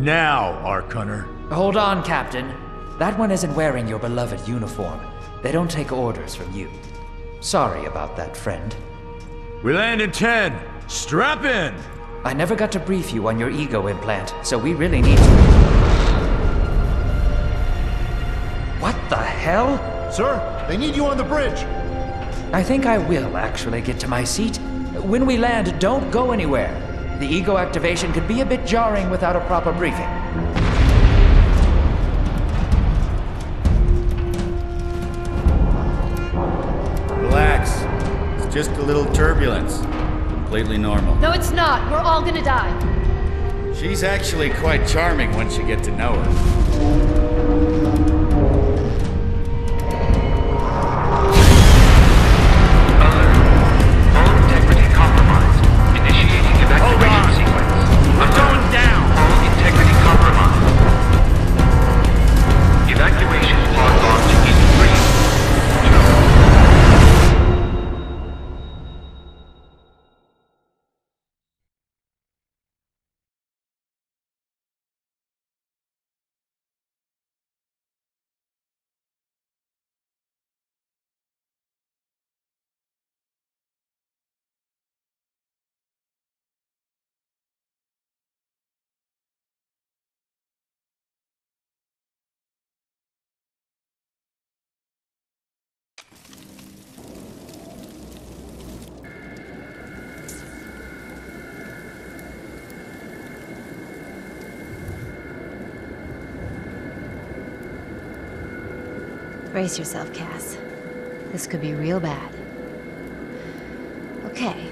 Now, Arcunner. Hold on, Captain. That one isn't wearing your beloved uniform. They don't take orders from you. Sorry about that, friend. We land in 10. Strap in! I never got to brief you on your ego implant, so we really need to... What the hell? Sir, they need you on the bridge. I think I will actually get to my seat. When we land, don't go anywhere. The ego activation could be a bit jarring without a proper briefing. Relax. It's just a little turbulence. Completely normal. No, it's not. We're all gonna die. She's actually quite charming once you get to know her. Brace yourself, Cass. This could be real bad. Okay.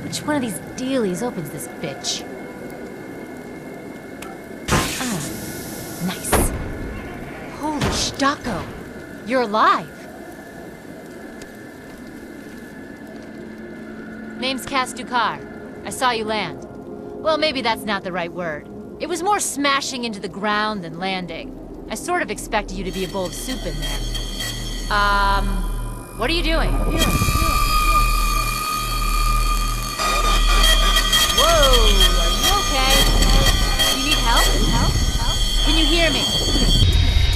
Which one of these dealies opens this bitch? Ah, nice. Holy Stocko! You're alive! Name's Cass Dukar. I saw you land. Well, maybe that's not the right word. It was more smashing into the ground than landing. I sort of expected you to be a bowl of soup in there. What are you doing? Whoa, are you okay? You need help? Can you hear me?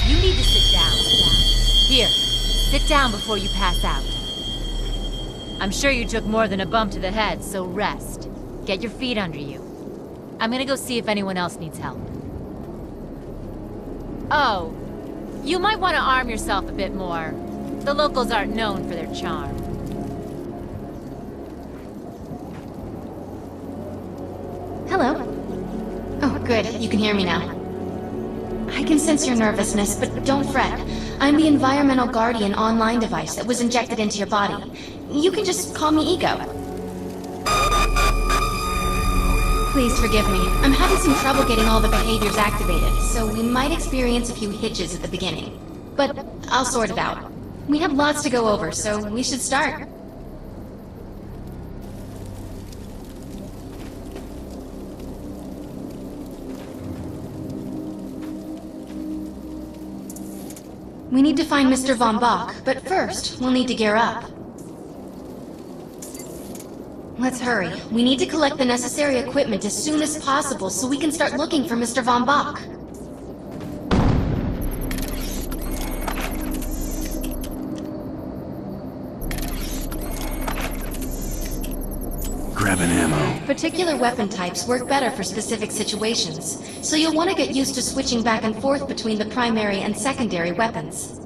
You need to sit down. Here, sit down before you pass out. I'm sure you took more than a bump to the head, so rest. Get your feet under you. I'm gonna go see if anyone else needs help. Oh, you might want to arm yourself a bit more. The locals aren't known for their charm. Hello. Oh, good. You can hear me now. I can sense your nervousness, but don't fret. I'm the Environmental Guardian online device that was injected into your body. You can just call me Ego. Please forgive me. I'm having some trouble getting all the behaviors activated, so we might experience a few hitches at the beginning. But I'll sort it out. We have lots to go over, so we should start. We need to find Mr. Von Bach, but first, we'll need to gear up. Let's hurry. We need to collect the necessary equipment as soon as possible so we can start looking for Mr. Von Bach. Grabbing ammo. Particular weapon types work better for specific situations, so you'll want to get used to switching back and forth between the primary and secondary weapons.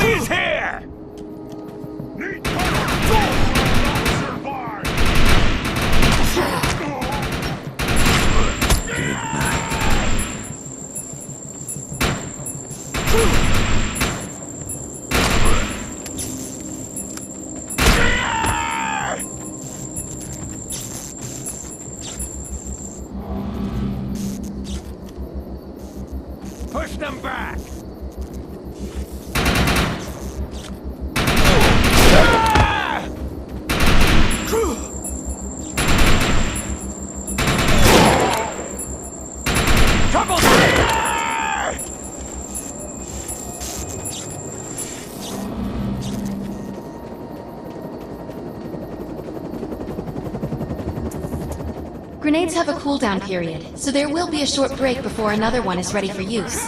He's here! Grenades have a cooldown period, so there will be a short break before another one is ready for use.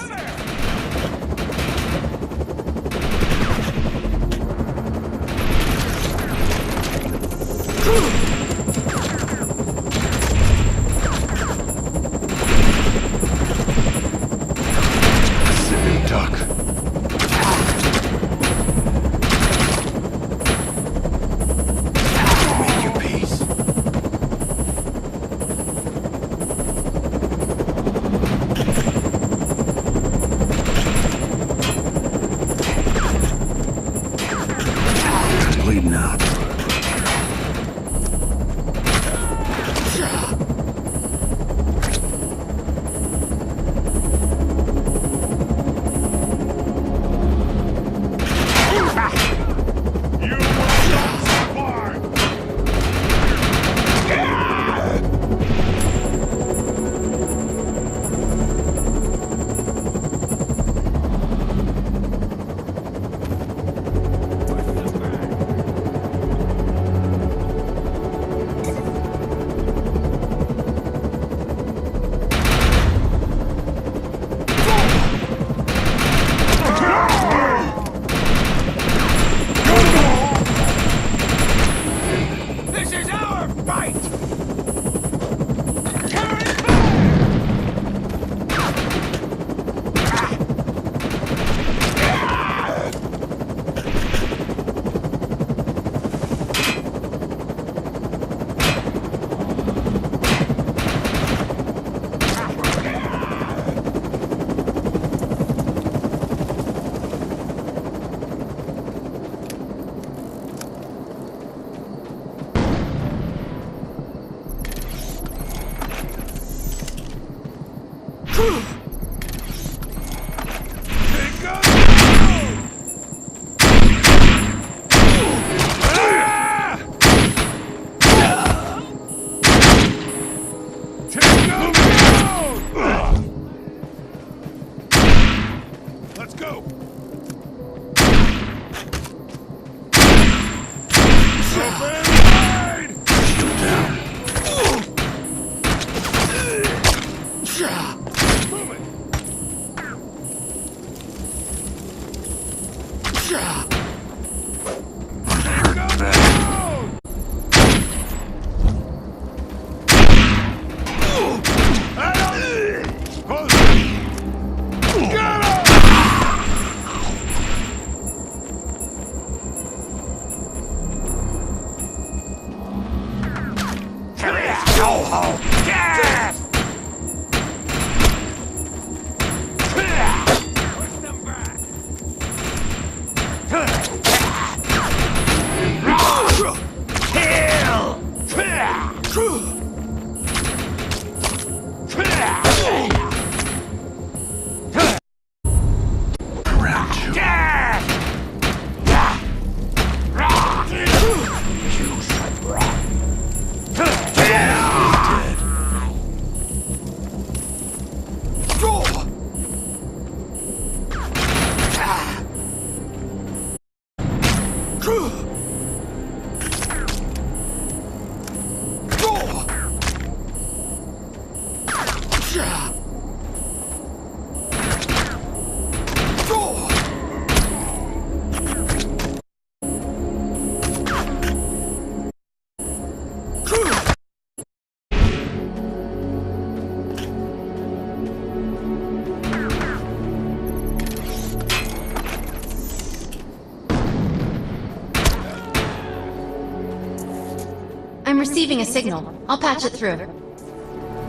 I'm receiving a signal. I'll patch it through.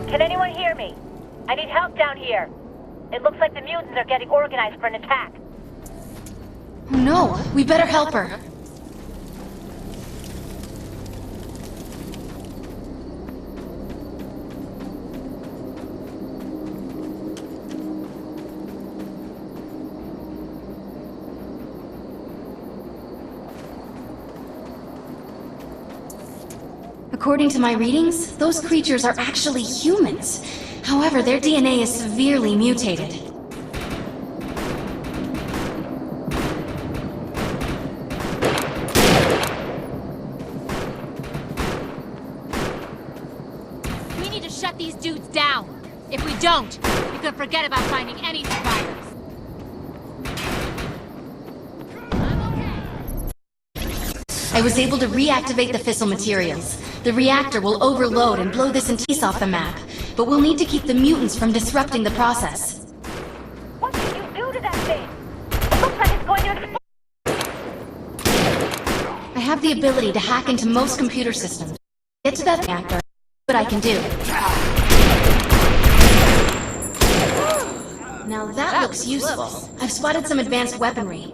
Can anyone hear me? I need help down here. It looks like the mutants are getting organized for an attack. Oh no, we better help her. According to my readings, those creatures are actually humans. However, their DNA is severely mutated. We need don't, you can forget about finding any survivors. I was able to reactivate the fissile materials. The reactor will overload and blow this piece off the map, but we'll need to keep the mutants from disrupting the process. What did you do to that thing? It looks like it's going to explode. I have the ability to hack into most computer systems. Get to that reactor, what I can do. Now that looks useful. I've spotted some advanced weaponry.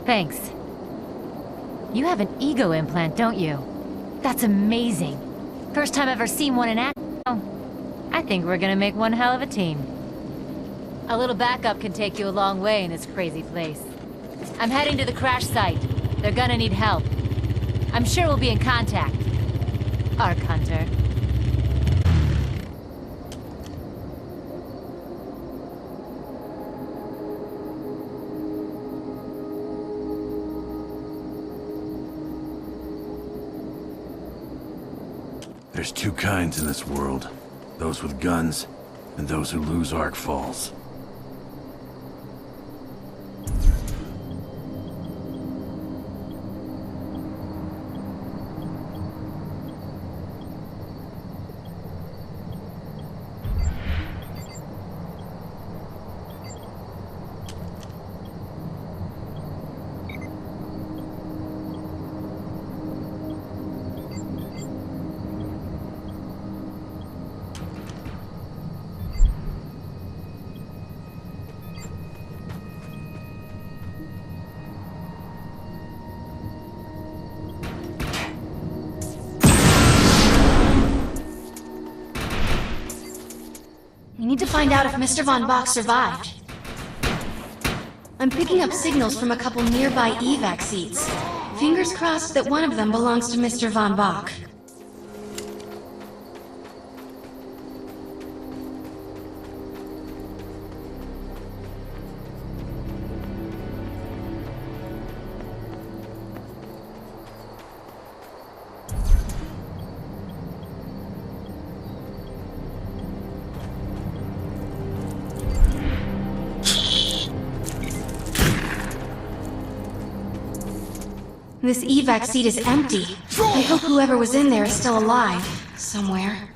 Thanks. You have an ego implant, don't you? That's amazing. First time I've ever seen one in action. Oh, I think we're gonna make one hell of a team. A little backup can take you a long way in this crazy place. I'm heading to the crash site. They're gonna need help. I'm sure we'll be in contact. Arc Hunter. There's two kinds in this world. Those with guns, and those who lose Arc Falls. We need to find out if Mr. Von Bach survived. I'm picking up signals from a couple nearby evac seats. Fingers crossed that one of them belongs to Mr. Von Bach. This evac seat is empty. I hope whoever was in there is still alive, somewhere.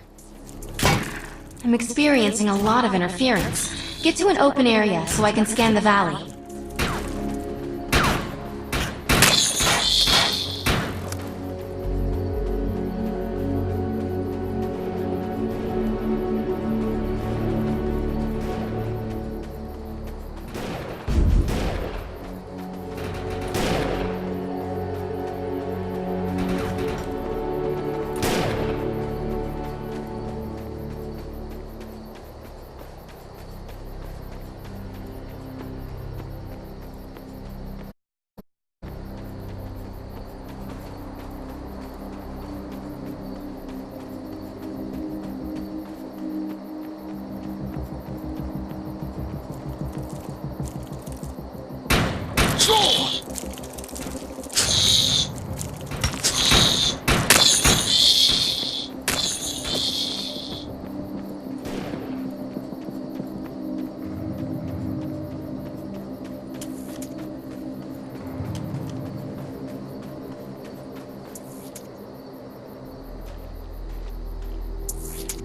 I'm experiencing a lot of interference. Get to an open area so I can scan the valley.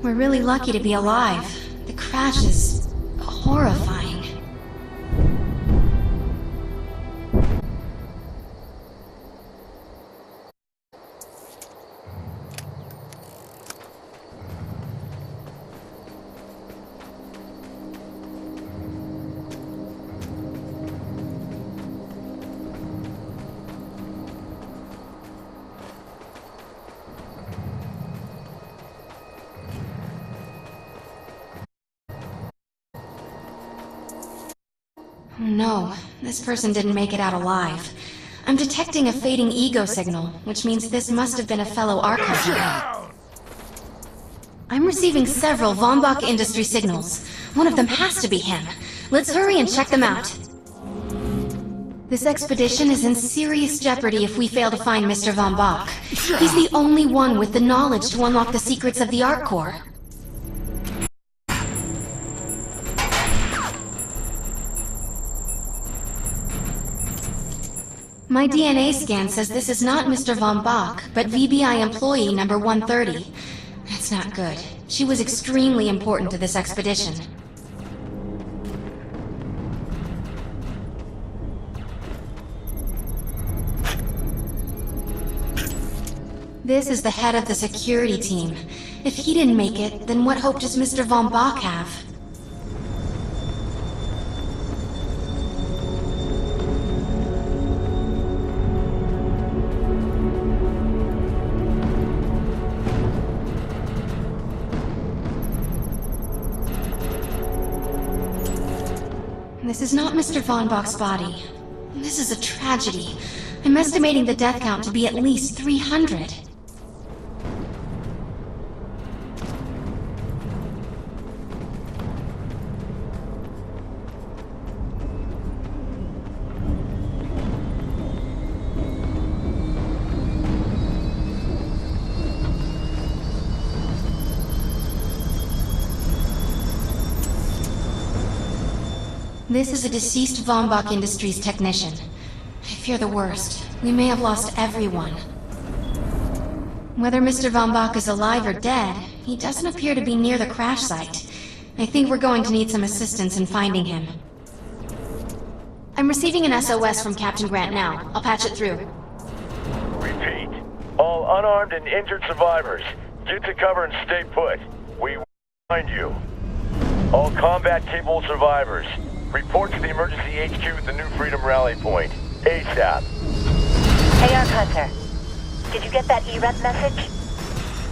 We're really lucky to be alive. The crash is horrifying. Oh no, this person didn't make it out alive. I'm detecting a fading ego signal, which means this must have been a fellow Archon. I'm receiving several Von Bach Industry signals. One of them has to be him. Let's hurry and check them out. This expedition is in serious jeopardy if we fail to find Mr. Von Bach. He's the only one with the knowledge to unlock the secrets of the Art Core. My DNA scan says this is not Mr. Von Bach, but VBI employee number 130. That's not good. She was extremely important to this expedition. This is the head of the security team. If he didn't make it, then what hope does Mr. Von Bach have? This is not Mr. Von Bach's body. This is a tragedy. I'm estimating the death count to be at least 300. This is a deceased Von Bach Industries technician. I fear the worst. We may have lost everyone. Whether Mr. Von Bach is alive or dead, he doesn't appear to be near the crash site. I think we're going to need some assistance in finding him. I'm receiving an SOS from Captain Grant now. I'll patch it through. Repeat. All unarmed and injured survivors, get to cover and stay put. We will find you. All combat-capable survivors, report to the emergency HQ at the New Freedom Rally Point. ASAP. Hey, Arc Hunter. Did you get that EREP message?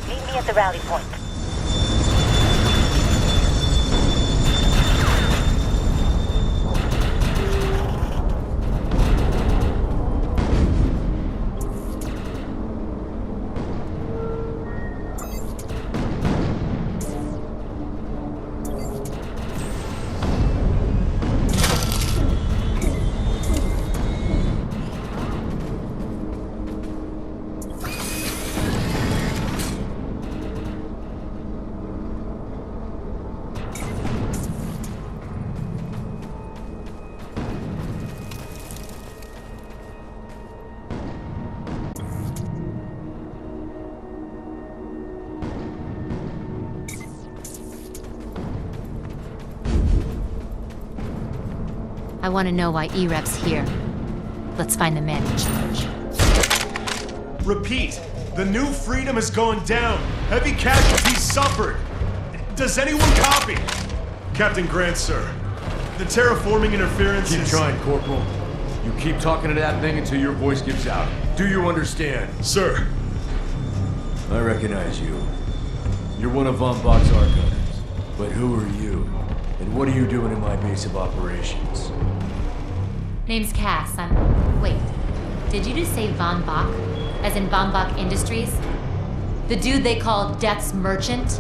Meet me at the rally point. I want to know why EREP's here. Let's find the man in charge. Repeat. The New Freedom is going down. Heavy casualties suffered. Does anyone copy? Captain Grant, sir. The terraforming interference Keep is... trying, Corporal. You keep talking to that thing until your voice gives out. Do you understand? Sir. I recognize you. You're one of Von Bach's archives. But who are you? And what are you doing in my base of operations? Name's Cass. Wait. Did you just say Von Bach? As in Von Bach Industries? The dude they call Death's Merchant?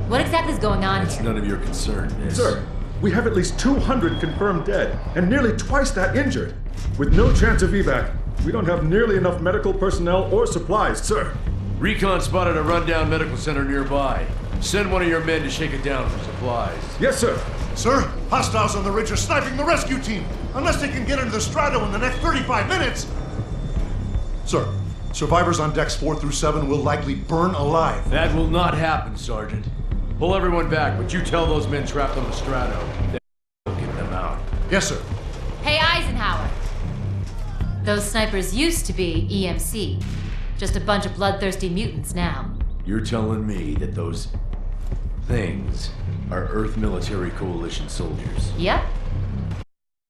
What exactly is going on It's here? none of your concern, miss. Sir, we have at least 200 confirmed dead, and nearly twice that injured. With no chance of evac, we don't have nearly enough medical personnel or supplies, sir. Recon spotted a rundown medical center nearby. Send one of your men to shake it down for supplies. Yes, sir. Sir, hostiles on the ridge are sniping the rescue team. Unless they can get into the Strato in the next 35 minutes. Sir, survivors on decks 4 through 7 will likely burn alive. That will not happen, Sergeant. Pull everyone back, but you tell those men trapped on the Strato that we'll get them out. Yes, sir. Hey, Eisenhower. Those snipers used to be EMC. Just a bunch of bloodthirsty mutants now. You're telling me that those things are Earth Military Coalition soldiers? Yep.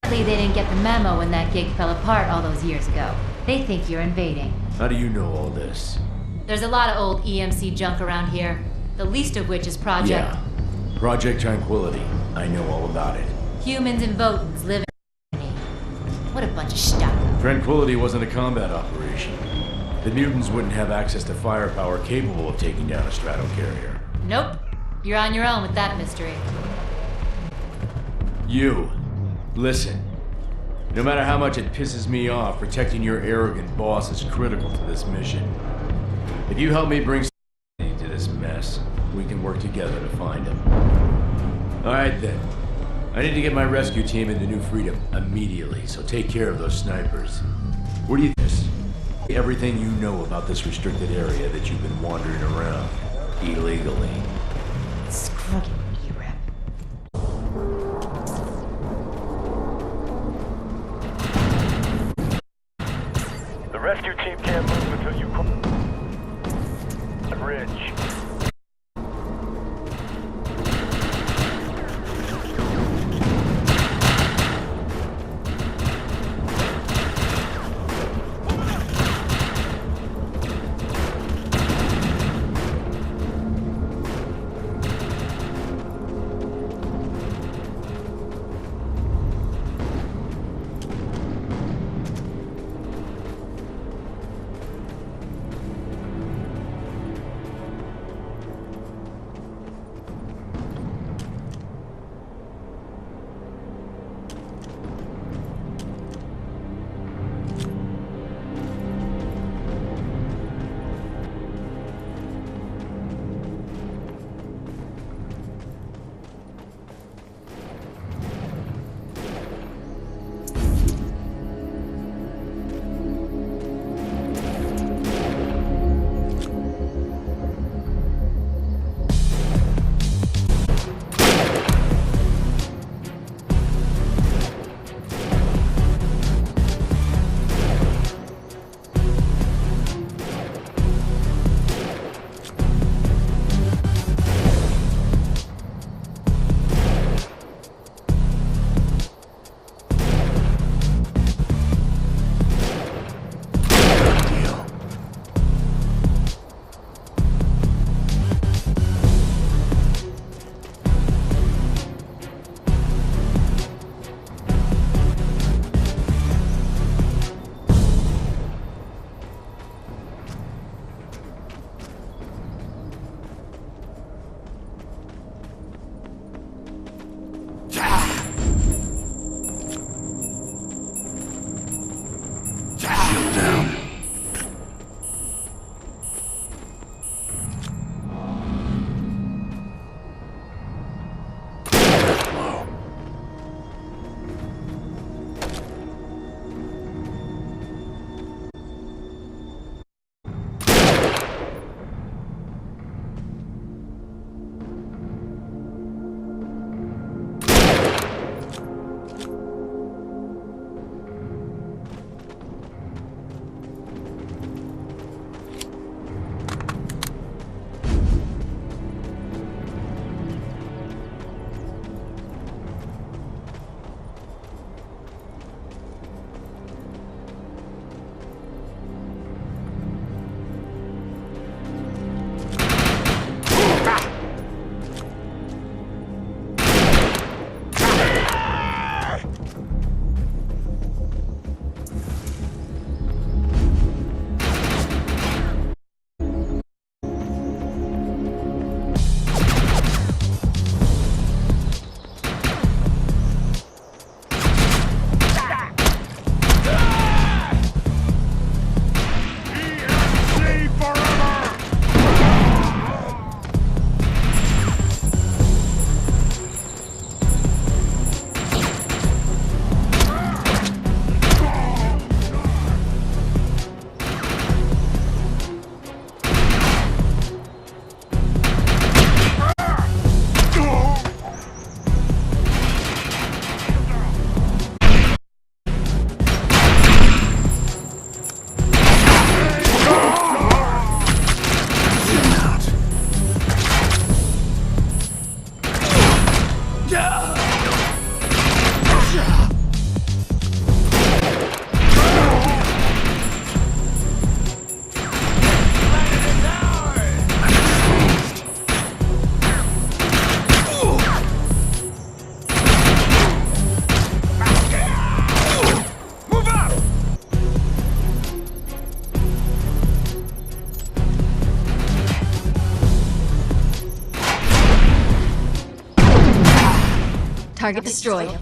Apparently they didn't get the memo when that gig fell apart all those years ago. They think you're invading. How do you know all this? There's a lot of old EMC junk around here. The least of which is Project... Yeah. Project Tranquility. I know all about it. Humans and Votans live in... What a bunch of stuff. Tranquility wasn't a combat operation. The mutants wouldn't have access to firepower capable of taking down a strato carrier. Nope. You're on your own with that mystery. You. Listen. No matter how much it pisses me off, protecting your arrogant boss is critical to this mission. If you help me bring to this mess, we can work together to find him. Alright then. I need to get my rescue team into New Freedom immediately, so take care of those snipers. What do you think? Everything you know about this restricted area that you've been wandering around illegally. Screw you, E-Rep. The rescue team can't move until you cross the bridge. Target destroyed.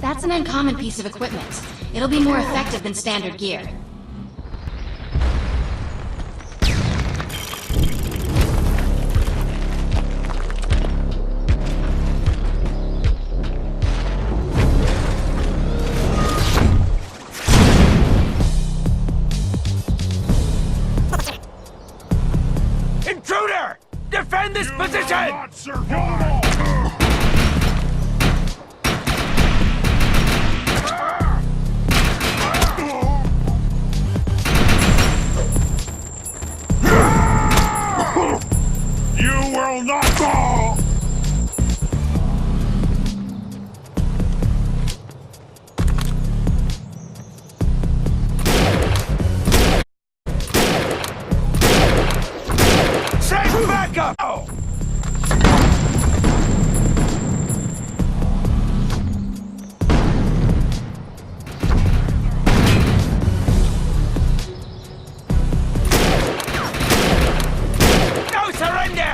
That's an uncommon piece of equipment. It'll be more effective than standard gear. Intruder! Defend this position! Not survive! You will not fall! Send backup! Oh. No surrender!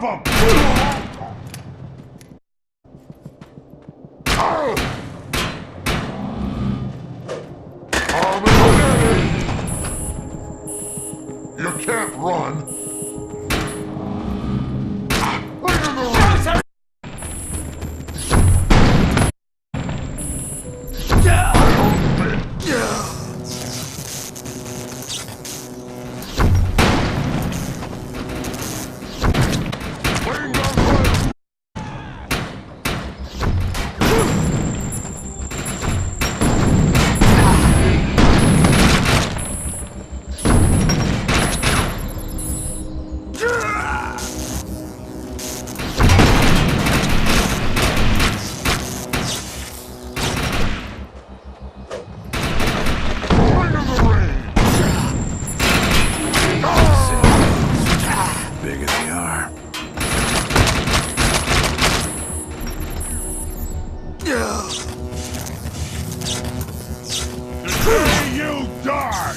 Drop him! You can't run. Big as they are. Today you die!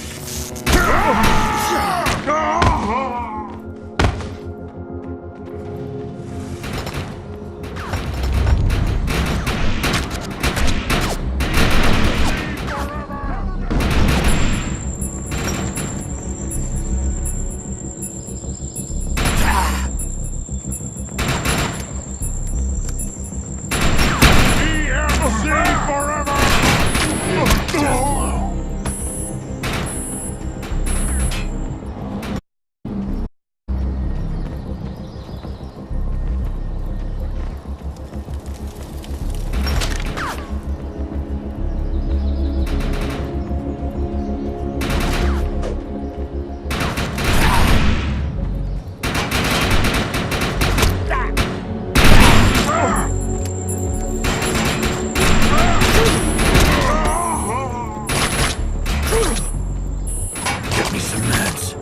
DMC forever! Get me some meds.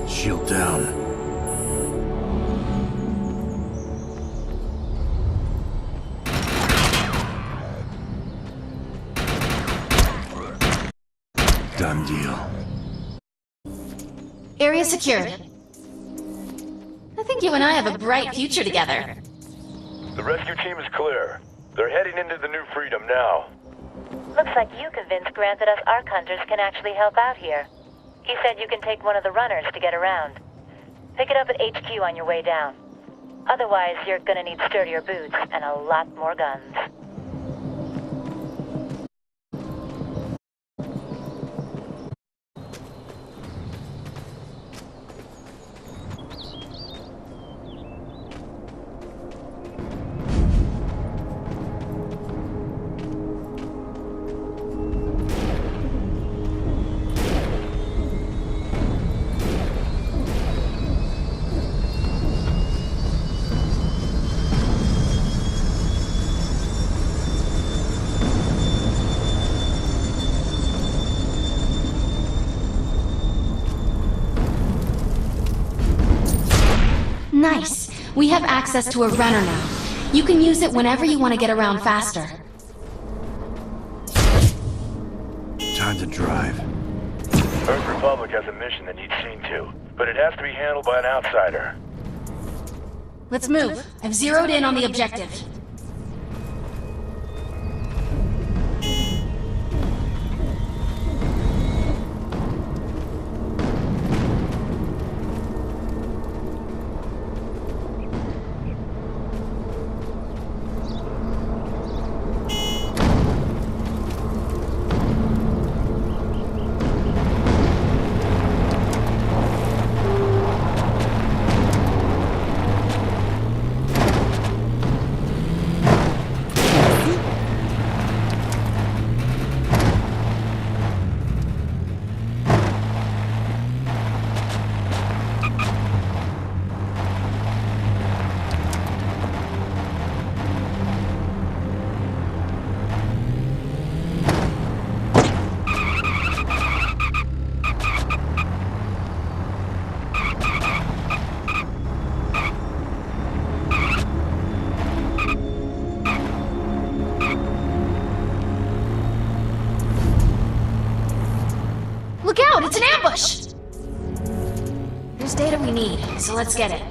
Shield down. Done deal. Area secured. I think you and I have a bright future together. The rescue team is clear. They're heading into the New Freedom now. Looks like you convinced Grant that us Ark Hunters can actually help out here. He said you can take one of the runners to get around. Pick it up at HQ on your way down. Otherwise, you're gonna need sturdier boots and a lot more guns. Nice. We have access to a runner now. You can use it whenever you want to get around faster. Time to drive. Earth Republic has a mission that needs seen to, but it has to be handled by an outsider. Let's move. I've zeroed in on the objective. Look out! It's an ambush! There's data we need, so let's get it.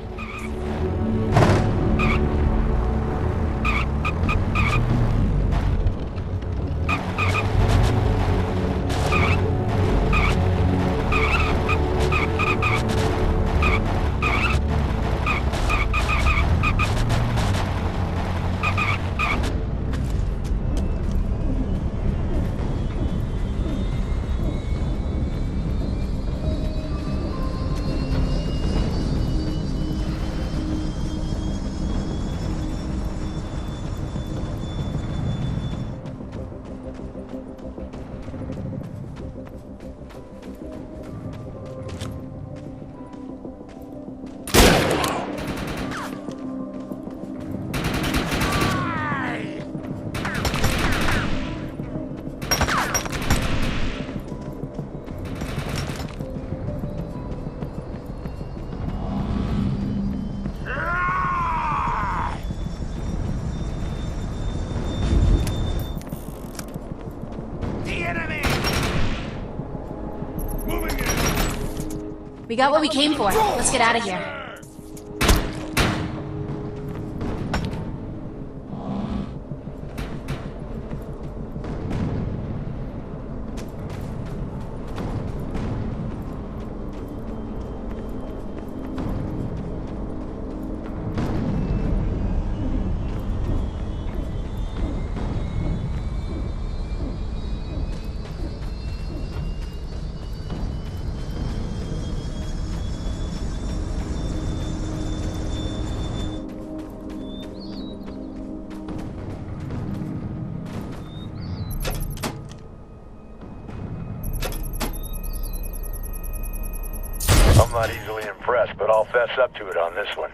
We got what we came for. Let's get out of here. I'm not easily impressed, but I'll fess up to it on this one.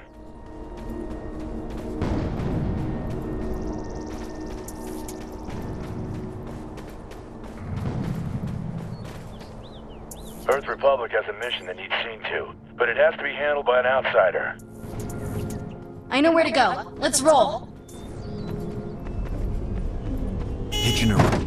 Earth Republic has a mission that needs seen to, but it has to be handled by an outsider. I know where to go. Let's roll. Hitching her.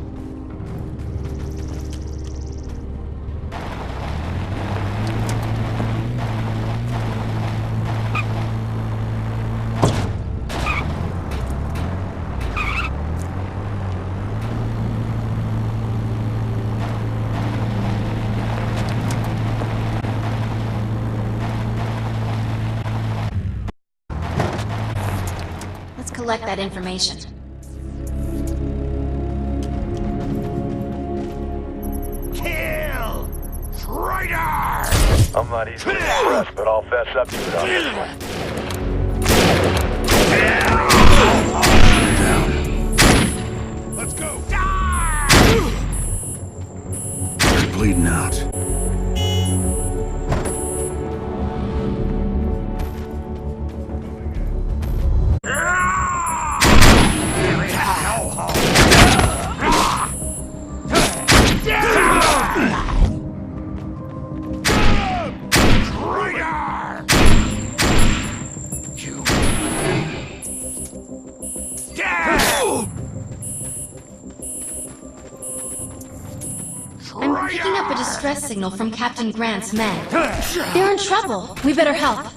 Let's collect that information. Kill! Traitor! I'm not easily impressed, but I'll fess up to it on this one. Let's go! You're bleeding out. I'm picking up a distress signal from Captain Grant's men. They're in trouble. We better help.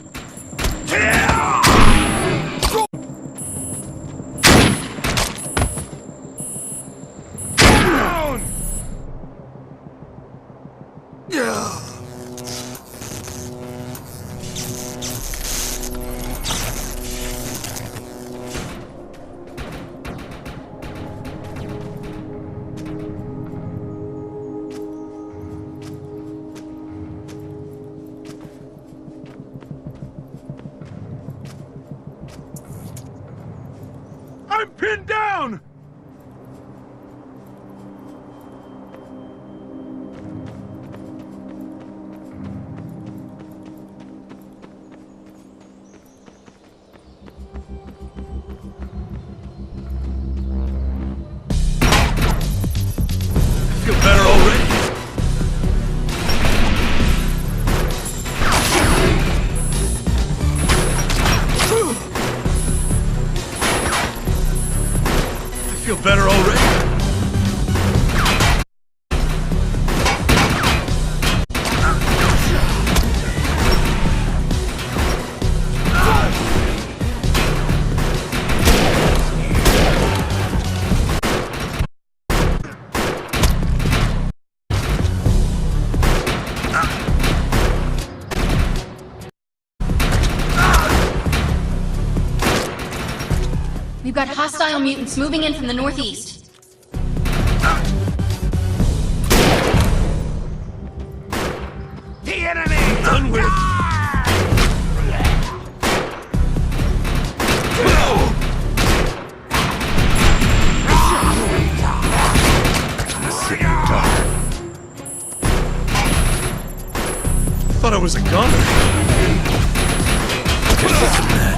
I'm pinned down! Feel better already? Feel better already? We've got hostile mutants moving in from the northeast. The enemy! Done with! Thought I was a gunner. Guess that's a man.